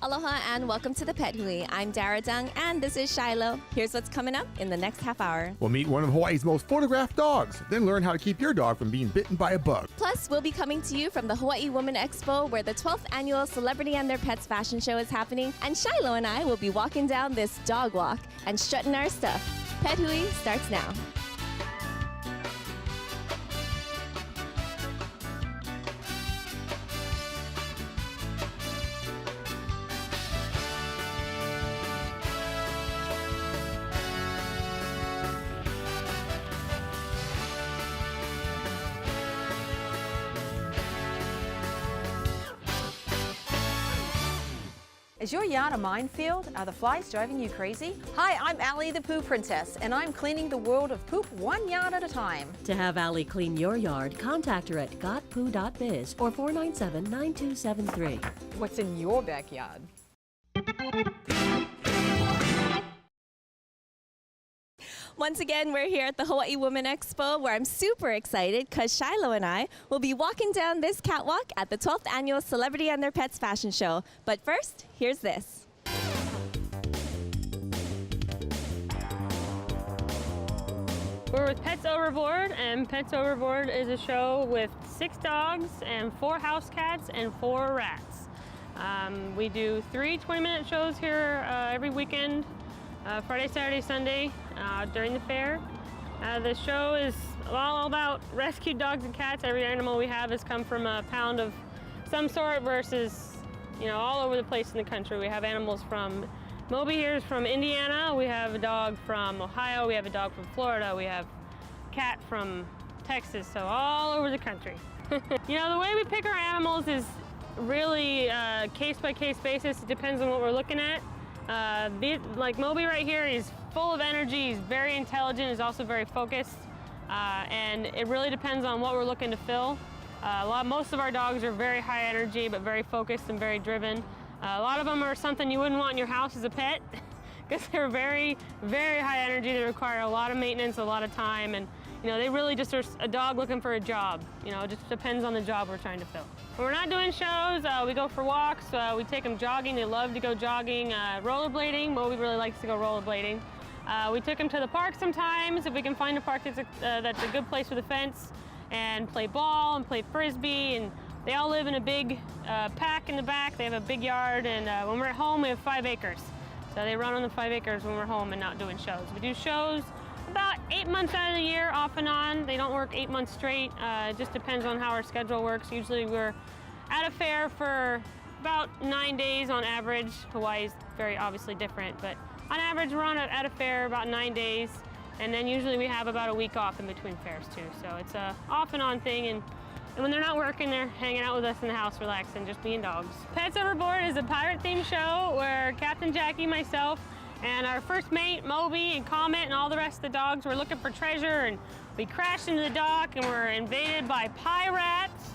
Aloha and welcome to the Pet Hui. I'm Dara Dung and this is Shiloh. Here's what's coming up in the next half hour. We'll meet one of Hawaii's most photographed dogs, then learn how to keep your dog from being bitten by a bug. Plus, we'll be coming to you from the Hawaii Women Expo where the 12th annual Celebrity and Their Pets fashion show is happening, and Shiloh and I will be walking down this dog walk and strutting our stuff. Pet Hui starts now. Is your yard a minefield? Are the flies driving you crazy? Hi, I'm Allie the Poo Princess, and I'm cleaning the world of poop 1 yard at a time. To have Allie clean your yard, contact her at gotpoo.biz or 497-9273. What's in your backyard? Once again, we're here at the Hawaii Women Expo where I'm super excited because Shiloh and I will be walking down this catwalk at the 12th annual Celebrity and Their Pets fashion show. But first, here's this. We're with Pets Overboard, and Pets Overboard is a show with 6 dogs and 4 house cats and 4 rats. We do 3 20-minute shows here every weekend, Friday, Saturday, Sunday during the fair. The show is all about rescued dogs and cats. Every animal we have has come from a pound of some sort versus, all over the place in the country. We have animals from, Moby here is from Indiana. We have a dog from Ohio. We have a dog from Florida. We have a cat from Texas, so all over the country. The way we pick our animals is really case-by-case basis. It depends on what we're looking at. Like Moby right here, he's full of energy, he's very intelligent, he's also very focused, and it really depends on what we're looking to fill. Most of our dogs are very high energy, but very focused and very driven. A lot of them are something you wouldn't want in your house as a pet, because they're very, very high energy. They require a lot of maintenance, a lot of time, and they really just are a dog looking for a job. It just depends on the job we're trying to fill. When we're not doing shows, we go for walks, we take them jogging. They love to go jogging. Rollerblading, Moby really likes to go rollerblading. We took them to the park sometimes, if we can find a park that's a good place with a fence, and play ball and play frisbee. And they all live in a big pack in the back. They have a big yard, and when we're at home, we have 5 acres. So they run on the 5 acres when we're home and not doing shows. We do shows about 8 months out of the year, off and on. They don't work 8 months straight. It just depends on how our schedule works. Usually we're at a fair for about 9 days on average. Hawaii's very obviously different, but on average we're at a fair about 9 days. And then usually we have about a week off in between fairs too. So it's a off and on thing. And when they're not working, they're hanging out with us in the house, relaxing, just being dogs. Pets Overboard is a pirate-themed show where Captain Jackie, myself, and our first mate, Moby, and Comet, and all the rest of the dogs were looking for treasure, and we crashed into the dock and were invaded by pirates.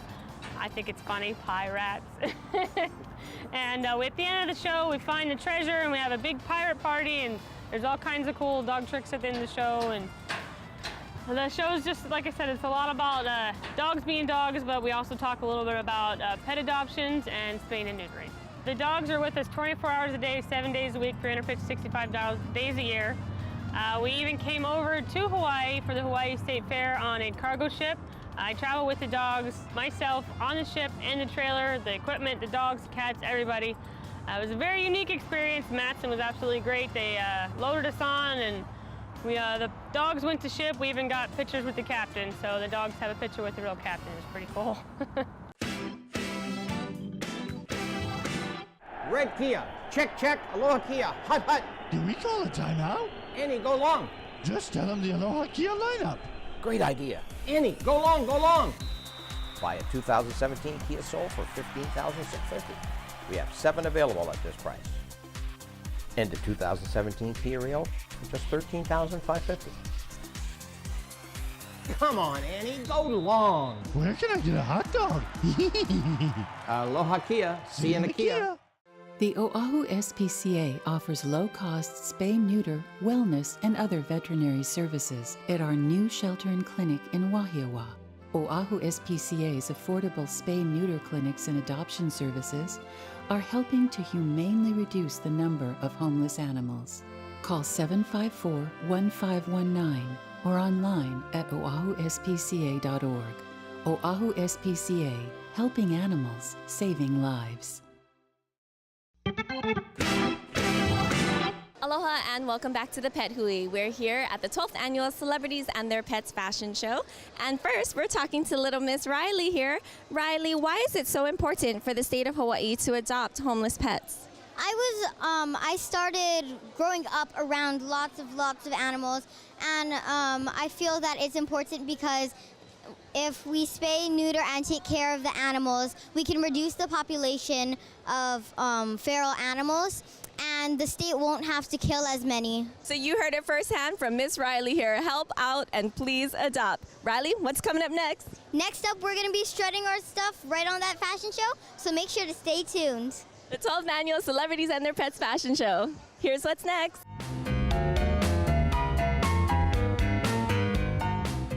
I think it's funny, pirates. And at the end of the show, we find the treasure, and we have a big pirate party, and there's all kinds of cool dog tricks at the end of the show. And the show is just, like I said, it's a lot about dogs being dogs, but we also talk a little bit about pet adoptions and spaying and neutering. The dogs are with us 24 hours a day, 7 days a week, 365 days a year. We even came over to Hawaii for the Hawaii State Fair on a cargo ship. I travel with the dogs, myself, on the ship and the trailer, the equipment, the dogs, the cats, everybody. It was a very unique experience. Matson was absolutely great. They loaded us on, and the dogs went to ship. We even got pictures with the captain, so the dogs have a picture with the real captain. It's pretty cool. Red Kia, check, check, Aloha Kia, hut, hut. Do we call a timeout? Annie, go long. Just tell them the Aloha Kia lineup. Great idea. Annie, go long, go long. Buy a 2017 Kia Soul for $15,650. We have 7 available at this price. And the 2017 Kia Rio for just $13,550. Come on, Annie, go long. Where can I get a hot dog? Aloha Kia, see you in the Kia. The Oahu SPCA offers low-cost spay-neuter, wellness, and other veterinary services at our new shelter and clinic in Wahiawa. Oahu SPCA's affordable spay-neuter clinics and adoption services are helping to humanely reduce the number of homeless animals. Call 754-1519 or online at oahuspca.org. Oahu SPCA, helping animals, saving lives. Aloha and welcome back to the Pet Hui. We're here at the 12th Annual Celebrities and Their Pets Fashion Show. And first, we're talking to little Miss Riley here. Riley, why is it so important for the state of Hawaii to adopt homeless pets? I started growing up around lots of animals, and I feel that it's important because if we spay, neuter, and take care of the animals, we can reduce the population of feral animals, and the state won't have to kill as many. So you heard it firsthand from Miss Riley here. Help out and please adopt. Riley, what's coming up next? Next up, we're going to be strutting our stuff right on that fashion show, so make sure to stay tuned. The 12th Annual Celebrities and Their Pets Fashion Show. Here's what's next.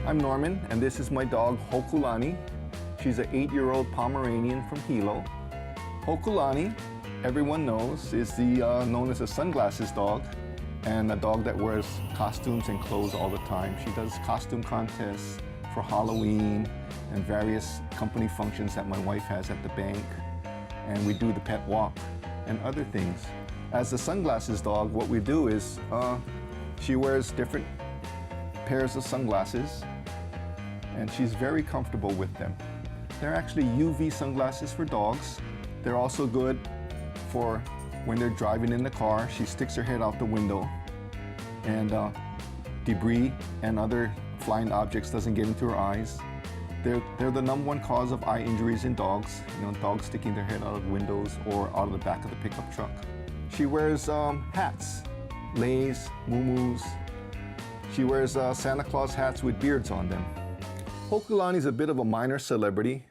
I'm Norman, and this is my dog, Hokulani. She's an 8-year-old Pomeranian from Hilo. Hokulani, everyone knows, is known as a sunglasses dog and a dog that wears costumes and clothes all the time. She does costume contests for Halloween and various company functions that my wife has at the bank. And we do the pet walk and other things. As a sunglasses dog, what we do is she wears different pairs of sunglasses, and she's very comfortable with them. They're actually UV sunglasses for dogs. They're also good for when they're driving in the car. She sticks her head out the window, and debris and other flying objects doesn't get into her eyes. They're the #1 cause of eye injuries in dogs. You know, dogs sticking their head out of windows or out of the back of the pickup truck. She wears hats, leis, muumuus. She wears Santa Claus hats with beards on them. Hokulani's a bit of a minor celebrity.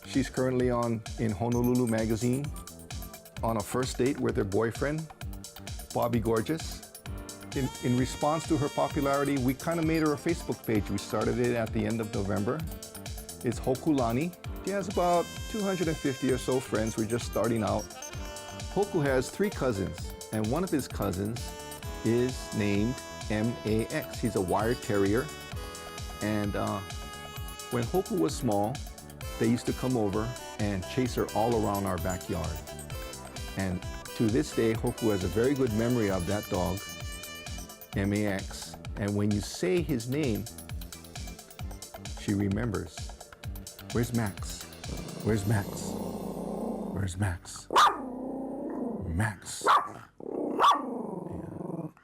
She's currently in Honolulu Magazine on a first date with her boyfriend, Bobby Gorgeous. In response to her popularity, we kind of made her a Facebook page. We started it at the end of November. It's Hokulani. She has about 250 or so friends. We're just starting out. Hoku has 3 cousins, and one of his cousins is named MAX. He's a wire terrier. And when Hoku was small, they used to come over and chase her all around our backyard. And to this day, Hoku has a very good memory of that dog, MAX. And when you say his name, she remembers. Where's Max? Where's Max? Where's Max? Max. Yeah.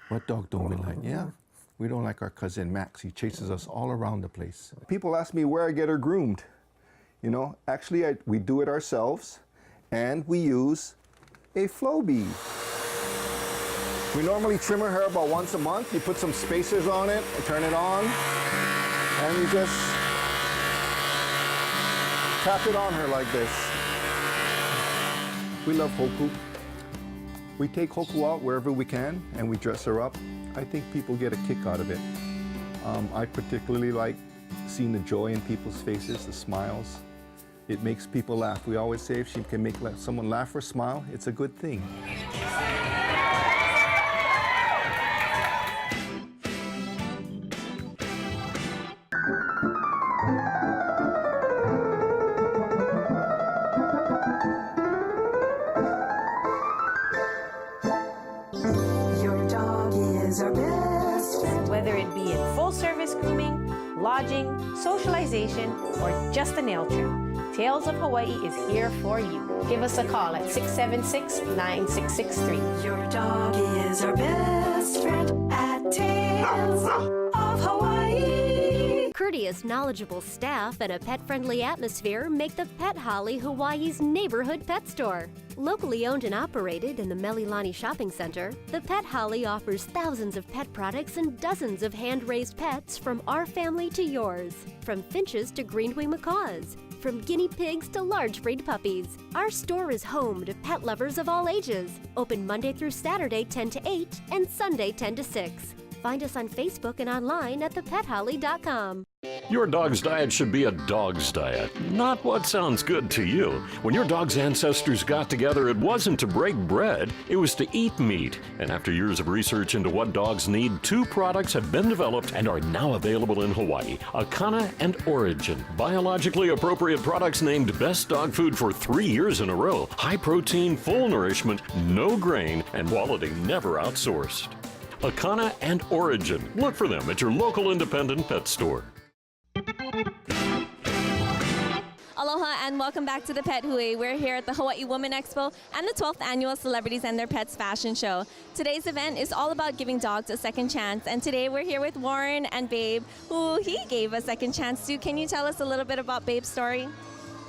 What dog don't we like? Yeah, we don't like our cousin Max. He chases us all around the place. People ask me where I get her groomed. You know, actually we do it ourselves, and we use a Flowbee. We normally trim her hair about once a month. You put some spacers on it, turn it on, and you just tap it on her like this. We love Hoku. We take Hoku out wherever we can, and we dress her up. I think people get a kick out of it. I particularly like seeing the joy in people's faces, the smiles. It makes people laugh. We always say if she can make someone laugh or smile, it's a good thing. Your dog is our best friend. Whether it be in full-service grooming, lodging, socialization, or just a nail trim, Tales of Hawaii is here for you. Give us a call at 676-9663. Your dog is our best friend at Tales of Hawaii. Courteous, knowledgeable staff and a pet-friendly atmosphere make the Pet Holly Hawaii's neighborhood pet store. Locally owned and operated in the Melilani Shopping Center, the Pet Holly offers thousands of pet products and dozens of hand-raised pets from our family to yours. From finches to green-wing macaws, from guinea pigs to large breed puppies. Our store is home to pet lovers of all ages. Open Monday through Saturday 10 to 8 and Sunday 10 to 6. Find us on Facebook and online at thepetholly.com. Your dog's diet should be a dog's diet, not what sounds good to you. When your dog's ancestors got together, it wasn't to break bread, it was to eat meat. And after years of research into what dogs need, 2 products have been developed and are now available in Hawaii. Akana and Origin, biologically appropriate products named Best Dog Food for 3 years in a row. High protein, full nourishment, no grain, and quality never outsourced. Akana and Origin. Look for them at your local independent pet store. Aloha and welcome back to the Pet Hui. We're here at the Hawaii Women Expo and the 12th Annual Celebrities and Their Pets Fashion Show. Today's event is all about giving dogs a second chance, and today we're here with Warren and Babe, who he gave a second chance to. Can you tell us a little bit about Babe's story?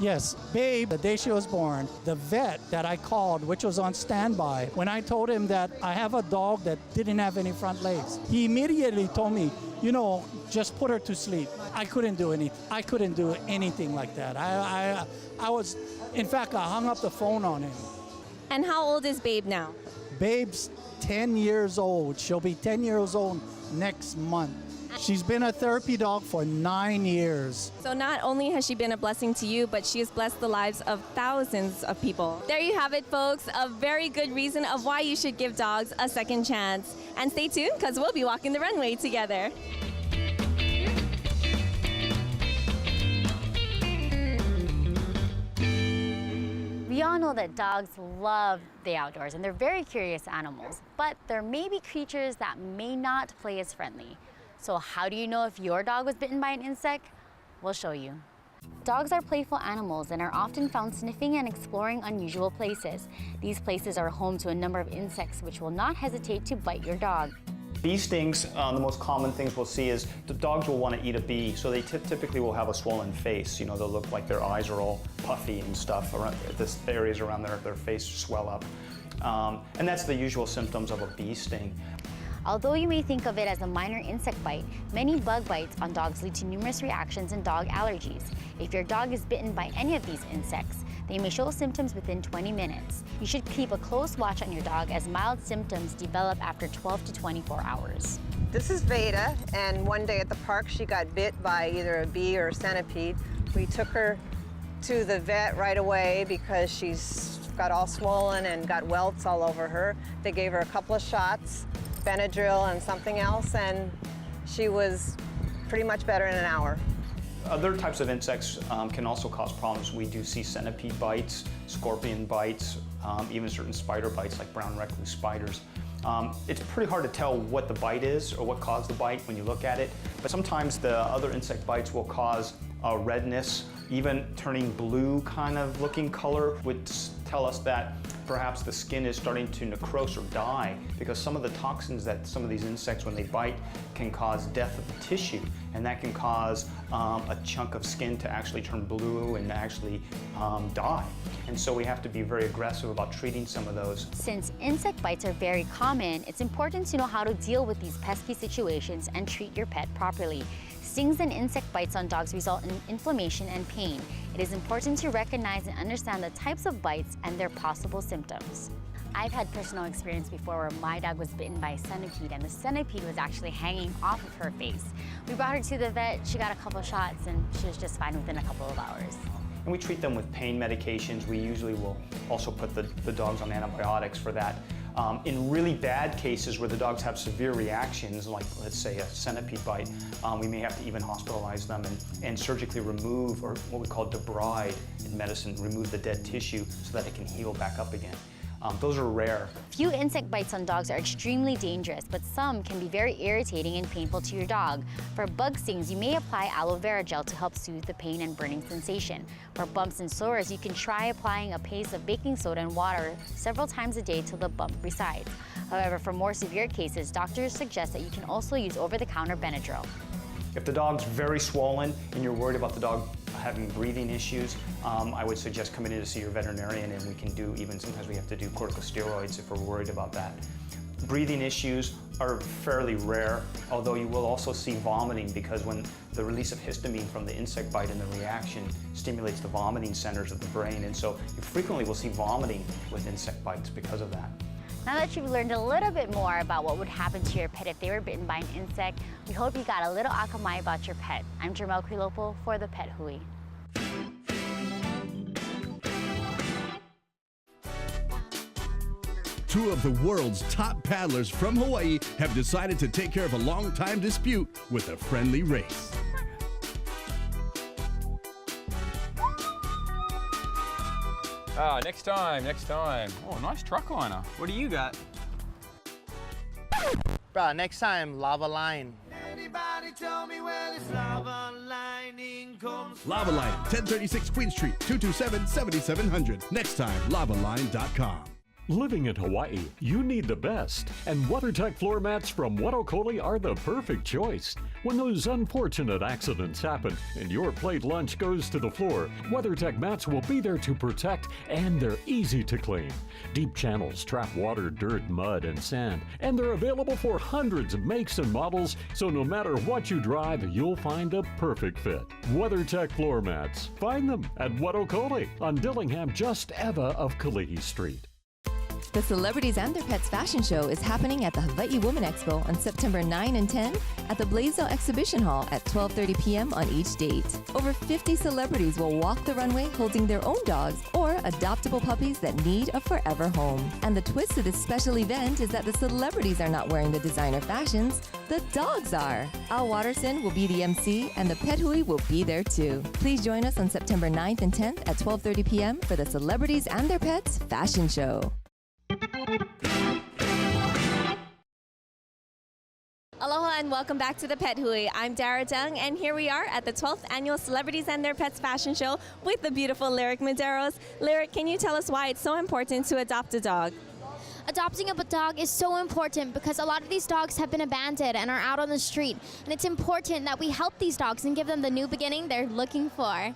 Yes, Babe, the day she was born, the vet that I called, which was on standby, when I told him that I have a dog that didn't have any front legs, he immediately told me, you know, just put her to sleep. I couldn't do anything. I couldn't do anything like that. I was, in fact, I hung up the phone on him. And how old is Babe now? Babe's 10 years old. She'll be 10 years old next month. She's been a therapy dog for 9 years. So not only has she been a blessing to you, but she has blessed the lives of thousands of people. There you have it, folks. A very good reason of why you should give dogs a second chance. And stay tuned, because we'll be walking the runway together. We all know that dogs love the outdoors and they're very curious animals, but there may be creatures that may not play as friendly. So how do you know if your dog was bitten by an insect? We'll show you. Dogs are playful animals and are often found sniffing and exploring unusual places. These places are home to a number of insects which will not hesitate to bite your dog. Bee stings, the most common things we'll see is the dogs will want to eat a bee, so they typically will have a swollen face. You know, they'll look like their eyes are all puffy and stuff. Around the areas around their face swell up. And that's the usual symptoms of a bee sting. Although you may think of it as a minor insect bite, many bug bites on dogs lead to numerous reactions and dog allergies. If your dog is bitten by any of these insects, they may show symptoms within 20 minutes. You should keep a close watch on your dog as mild symptoms develop after 12 to 24 hours. This is Veda, and one day at the park she got bit by either a bee or a centipede. We took her to the vet right away because she's got all swollen and got welts all over her. They gave her a couple of shots, Benadryl and something else, and she was pretty much better in an hour. Other types of insects can also cause problems. We do see centipede bites, scorpion bites, even certain spider bites like brown recluse spiders. It's pretty hard to tell what the bite is or what caused the bite when you look at it, but sometimes the other insect bites will cause redness, even turning blue kind of looking color would tell us that perhaps the skin is starting to necrose or die, because some of the toxins that some of these insects, when they bite, can cause death of the tissue, and that can cause a chunk of skin to actually turn blue and actually die. And so we have to be very aggressive about treating some of those. Since insect bites are very common, it's important to know how to deal with these pesky situations and treat your pet properly. Stings and insect bites on dogs result in inflammation and pain. It is important to recognize and understand the types of bites and their possible symptoms. I've had personal experience before where my dog was bitten by a centipede, and the centipede was actually hanging off of her face. We brought her to the vet, she got a couple shots, and she was just fine within a couple of hours. And we treat them with pain medications. We usually will also put the dogs on antibiotics for that. In really bad cases where the dogs have severe reactions, like let's say a centipede bite, we may have to even hospitalize them and surgically remove, or what we call debride in medicine, remove the dead tissue so that it can heal back up again. Those are rare. Few insect bites on dogs are extremely dangerous, but some can be very irritating and painful to your dog. For bug stings, you may apply aloe vera gel to help soothe the pain and burning sensation. For bumps and sores, you can try applying a paste of baking soda and water several times a day till the bump resides. However, for more severe cases, doctors suggest that you can also use over-the-counter Benadryl. If the dog's very swollen and you're worried about the dog having breathing issues, I would suggest coming in to see your veterinarian, and we can do even, sometimes we have to do corticosteroids if we're worried about that. Breathing issues are fairly rare, although you will also see vomiting, because when the release of histamine from the insect bite and the reaction stimulates the vomiting centers of the brain, and so you frequently will see vomiting with insect bites because of that. Now that you've learned a little bit more about what would happen to your pet if they were bitten by an insect, we hope you got a little akamai about your pet. I'm Jermel Quilopo for the Pet Hui. Two of the world's top paddlers from Hawaii have decided to take care of a long-time dispute with a friendly race. Ah, next time. Oh, nice truck liner. What do you got? Bruh, next time, lava line. Lava Line, 1036 Queen Street, 227-7700. Next time, lavaline.com. Living in Hawaii, you need the best, and WeatherTech floor mats from Wetokoli are the perfect choice. When those unfortunate accidents happen and your plate lunch goes to the floor, WeatherTech mats will be there to protect, and they're easy to clean. Deep channels trap water, dirt, mud, and sand, and they're available for hundreds of makes and models, so no matter what you drive, you'll find a perfect fit. WeatherTech floor mats. Find them at Wetokoli on Dillingham, just ever of Kalihi Street. The Celebrities and Their Pets fashion show is happening at the Hawaii Women Expo on September 9 and 10 at the Blaisdell Exhibition Hall at 12:30 p.m. on each date. Over 50 celebrities will walk the runway holding their own dogs or adoptable puppies that need a forever home. And the twist to this special event is that the celebrities are not wearing the designer fashions, the dogs are. Al Watterson will be the MC and the Pet Hui will be there too. Please join us on September 9th and 10th at 12:30 p.m. for the Celebrities and Their Pets fashion show. Aloha and welcome back to the Pet Hui. I'm Dara Dung, and here we are at the 12th Annual Celebrities and Their Pets Fashion Show with the beautiful Lyric Medeiros. Lyric, can you tell us why it's so important to adopt a dog? Adopting a dog is so important because a lot of these dogs have been abandoned and are out on the street. And it's important that we help these dogs and give them the new beginning they're looking for.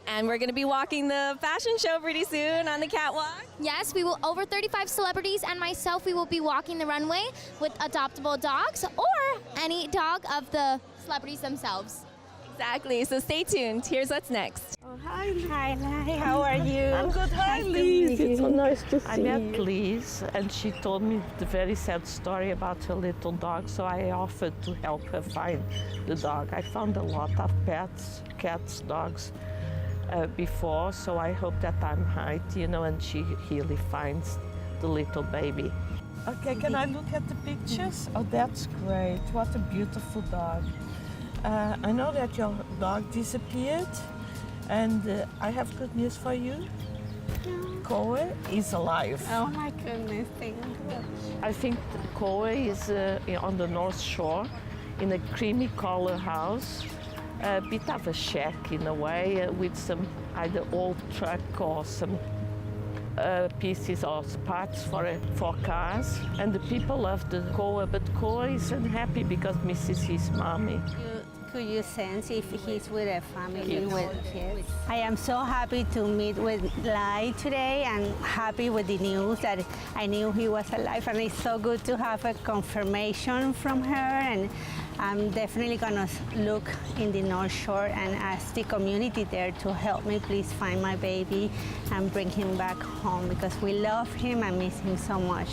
And we're going to be walking the fashion show pretty soon on the catwalk. Yes, we will. Over 35 celebrities and myself, we will be walking the runway with adoptable dogs or any dog of the celebrities themselves. Exactly. So stay tuned. Here's what's next. Oh, hi. Hi. How are you? I'm good. Hi, Nice to Liz. meet It's so you. nice to see I met you. Liz, and she told me the very sad story about her little dog, so I offered to help her find the dog. I found a lot of pets, cats, dogs, before, so I hope that I'm right, and she really finds the little baby. Okay, can I look at the pictures? Oh, that's great. What a beautiful dog. I know that your dog disappeared, and I have good news for you. Koa is alive. Oh my goodness, thank you. I think Koa is on the North Shore in a creamy color house. A bit of a shack in a way with some either old truck or some pieces or parts for cars. And the people love the Koa, but Koa is unhappy because misses his mommy. Could you sense if he's with a family Kids. with kids? I am so happy to meet with Lai today and happy with the news that I knew he was alive, and it's so good to have a confirmation from her. And I'm definitely gonna look in the North Shore and ask the community there to help me please find my baby and bring him back home because we love him and miss him so much.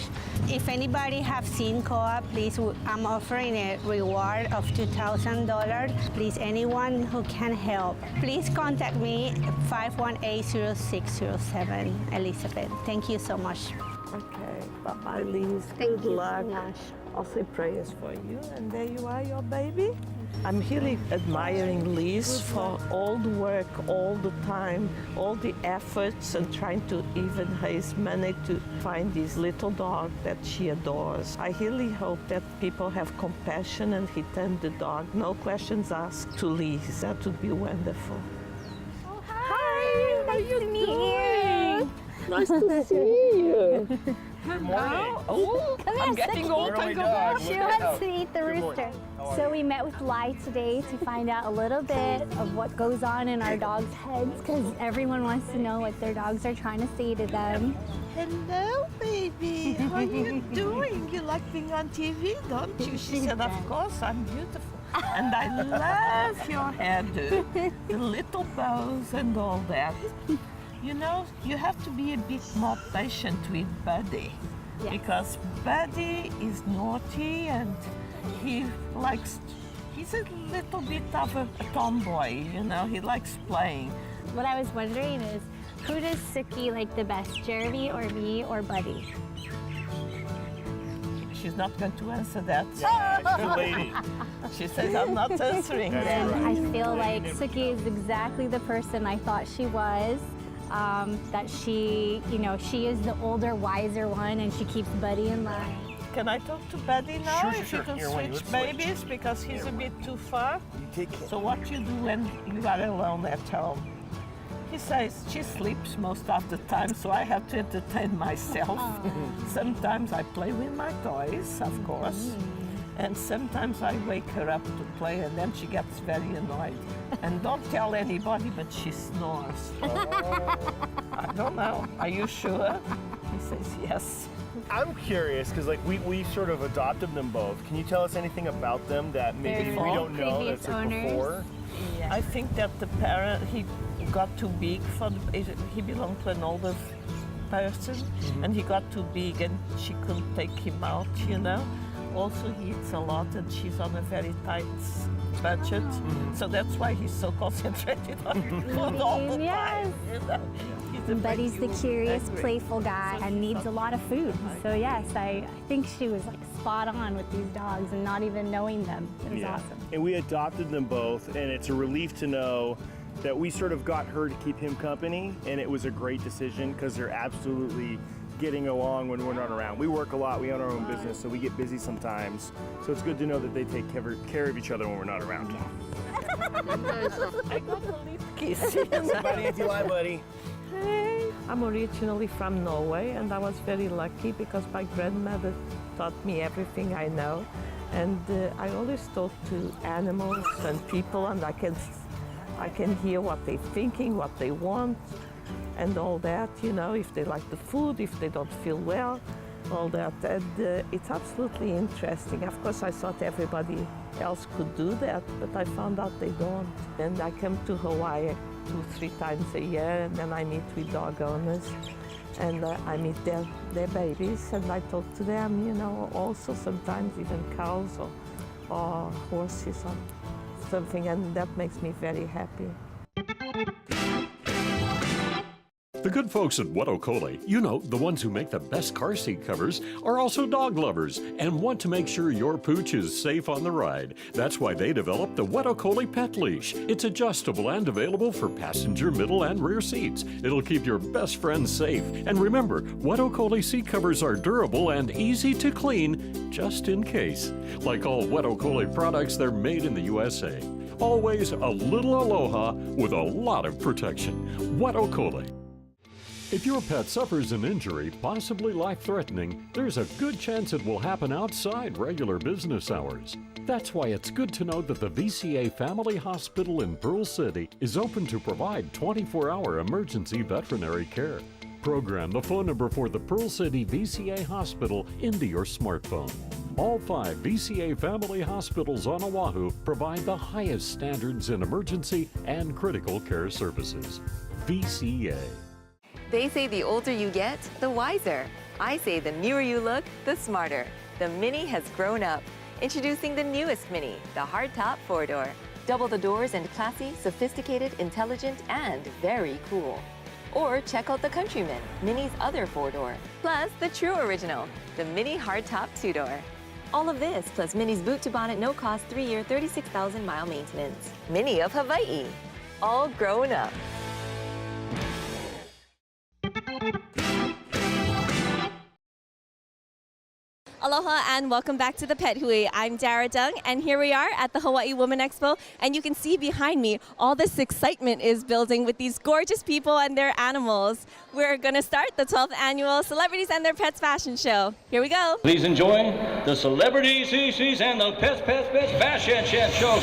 If anybody have seen Koa, please, I'm offering a reward of $2,000. Please, anyone who can help, please contact me 518-0607, Elizabeth. Thank you so much. Okay, bye-bye, Liz. Thank Good you luck. so much. I'll say prayers for you, and there you are, your baby. I'm really admiring Liz for all the work, all the time, all the efforts, and trying to even raise money to find this little dog that she adores. I really hope that people have compassion and return the dog. No questions asked to Liz. That would be wonderful. Hi, how you doing? Nice to see you. Good morning. Oh, Come I'm here, getting sit old. here. Thank God. She wants to eat the rooster. So we met with Lai today to find out a little bit of what goes on in our dogs' heads because everyone wants to know what their dogs are trying to say to them. Hello, baby. How are you doing? You like being on TV, don't you? She said, of course, I'm beautiful. And I love your hairdo, the little bows and all that. You know, you have to be a bit more patient with Buddy. Because Buddy is naughty and he's a little bit of a tomboy, you know, he likes playing. What I was wondering is, who does Suki like the best, Jeremy or me or Buddy? She's not going to answer that. Yeah, she's a lady. She says, I'm not answering that. And I feel like Suki is exactly the person I thought she was. That she, you know, she is the older, wiser one, and she keeps Buddy in line. Can I talk to Buddy now? Sure, if sure. you can Here, wait, switch let's babies switch. because he's a bit too far. You take care. So what you do when you are alone at home? He says she sleeps most of the time, so I have to entertain myself. Sometimes I play with my toys, of course, and sometimes I wake her up to play, and then she gets very annoyed. And don't tell anybody, but she snores. I don't know. Are you sure? He says yes. I'm curious because like we sort of adopted them both. Can you tell us anything about them that maybe we don't know that's like before? I think that the parent, he got too big for he belonged to an older person, and he got too big and she couldn't take him out, you know. Also, he eats a lot and she's on a very tight budget, so that's why he's so concentrated on food all the time. You know? Buddy's the curious, playful guy and needs a lot of food. So yes, I think she was like spot on with these dogs and not even knowing them. It was awesome. And we adopted them both, and it's a relief to know that we sort of got her to keep him company, and it was a great decision because they're absolutely getting along when we're not around. We work a lot, we own our own business, so we get busy sometimes. So it's good to know that they take care of each other when we're not around. I got a little kiss. Buddy, if you lie, buddy. Hey, I'm originally from Norway, and I was very lucky because my grandmother taught me everything I know. And I always talk to animals and people, and I can hear what they're thinking, what they want, and all that, you know, if they like the food, if they don't feel well, all that. And it's absolutely interesting. Of course, I thought everybody else could do that, but I found out they don't. And I come to Hawaii 2-3 times a year, and then I meet with dog owners, and I meet their babies, and I talk to them, you know, also sometimes even cows or horses or something, and that makes me very happy. The good folks at Wetokole, you know, the ones who make the best car seat covers, are also dog lovers and want to make sure your pooch is safe on the ride. That's why they developed the Wetokole Pet Leash. It's adjustable and available for passenger, middle, and rear seats. It'll keep your best friend safe. And remember, Wetokole seat covers are durable and easy to clean, just in case. Like all Wetokole products, they're made in the USA. Always a little aloha with a lot of protection. Wetokole. If your pet suffers an injury, possibly life-threatening, there's a good chance it will happen outside regular business hours. That's why it's good to know that the VCA Family Hospital in Pearl City is open to provide 24-hour emergency veterinary care. Program the phone number for the Pearl City VCA Hospital into your smartphone. All 5 VCA family hospitals on Oahu provide the highest standards in emergency and critical care services. VCA. They say the older you get, the wiser. I say the newer you look, the smarter. The Mini has grown up. Introducing the newest Mini, the hardtop 4-door. Double the doors and classy, sophisticated, intelligent, and very cool. Or check out the Countryman, Mini's other 4-door. Plus the true original, the Mini hardtop 2-door. All of this, plus Mini's boot to bonnet no-cost 3-year, 36,000-mile maintenance. Mini of Hawaii. All grown up. Aloha and welcome back to the Pet Hui. I'm Dara Dung, and here we are at the Hawaii Women Expo, and you can see behind me all this excitement is building with these gorgeous people and their animals. We're going to start the 12th annual Celebrities and Their Pets fashion show. Here we go. Please enjoy the Celebrities, CCs, and the Pets fashion show.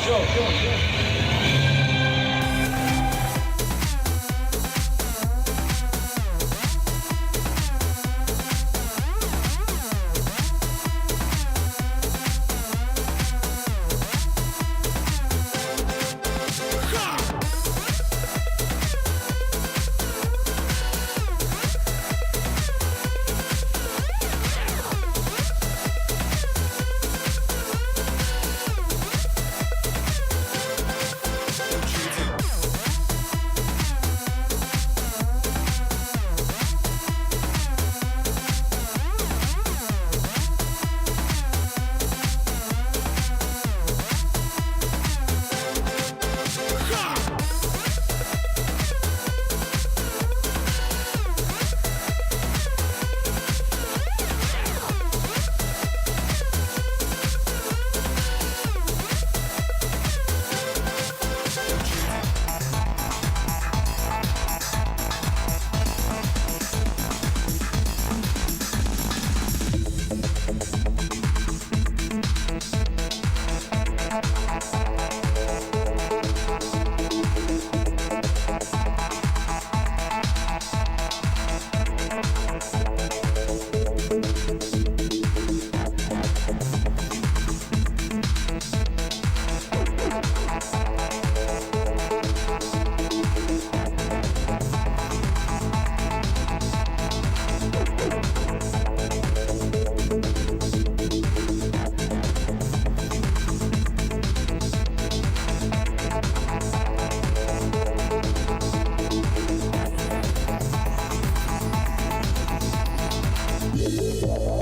Bye.